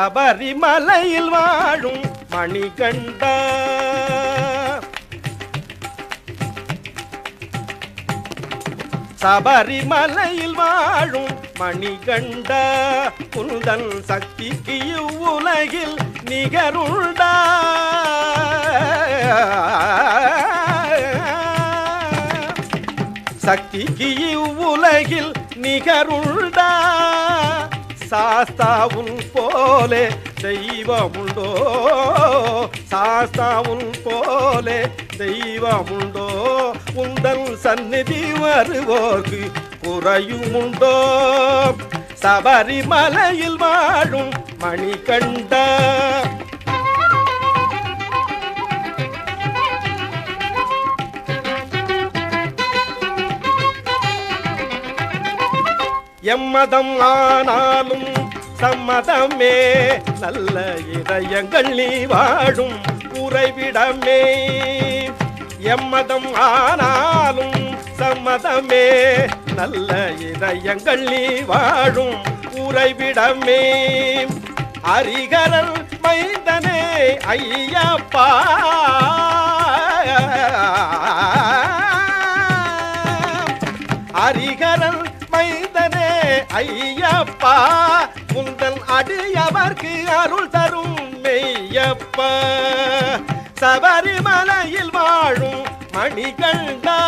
சபரிமலையில் வாழும் மணிகண்டா சபரிமலையில் வாழும் மணிகண்டா உந்தன் சக்திக்கு இவ்வுலகில் நிகருண்டா சக்திக்கு இவ்வுலகில் நிகருண்டா சாஸ்தாவுன் போலே தெய்வமுண்டோ சாஸ்தாவுன் போலே தெய்வமுண்டோ உந்தன் சந்நிதி வருவோர்க்கு குறையுமுண்டோ சபரிமலையில் வாழும் மணிகண்டா எம்மதம் ஆனாலும் சம்மதமே நல்ல இதயங்கள் நீ வாழும் உறைவிடமே எம்மதம் ஆனாலும் சம்மதமே நல்ல இதயங்கள் நீ வாழும் உறைவிடமே ஹரிஹரன் மைந்தனே ஐயப்பா ஹரிஹரன் மைந்தனே ஐயப்பா உந்தன் அடியவர்க்கு அருள் தரும் மெய்யப்பா சபரிமலையில் வாழும் மணிகண்டா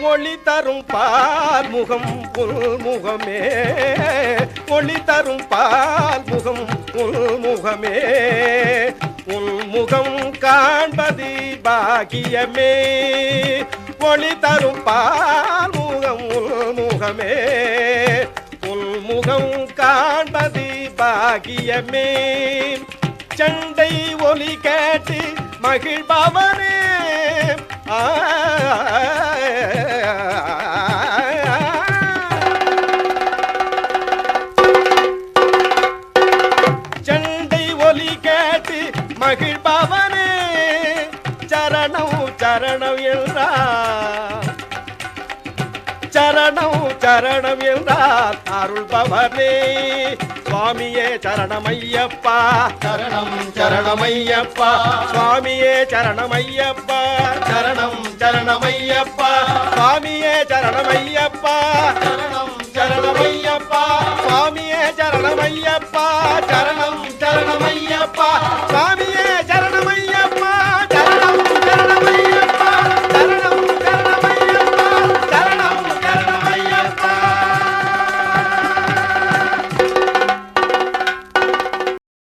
ஒளி தரும் பால் முகம் உள்முகமே ஒளி தரும் பால் முகம் உள்முகமே உள்முகம் காண்பது பாக்கியமே ஒளி தரும் பால் முகம் உள்முகமே உள்முகம் காண்பது பாக்கியமே சண்டை ஒலி கேட்டு மகிழ்பவனே சண்டை ஒலி கேட்டு மகிழ்பவனே சரணம் சரணம் என்றார் சரணம் சரணம் என்றார் அருள்பவனே சுவாமியே சரணமையப்பா சரணம் சரணமையப்பா சுவாமியே சரணமையப்பா சரணம் சரணமையப்பா சுவாமியே சரணமையப்பா சரணம் சரணமையப்பா சுவாமியே சரணமையப்பா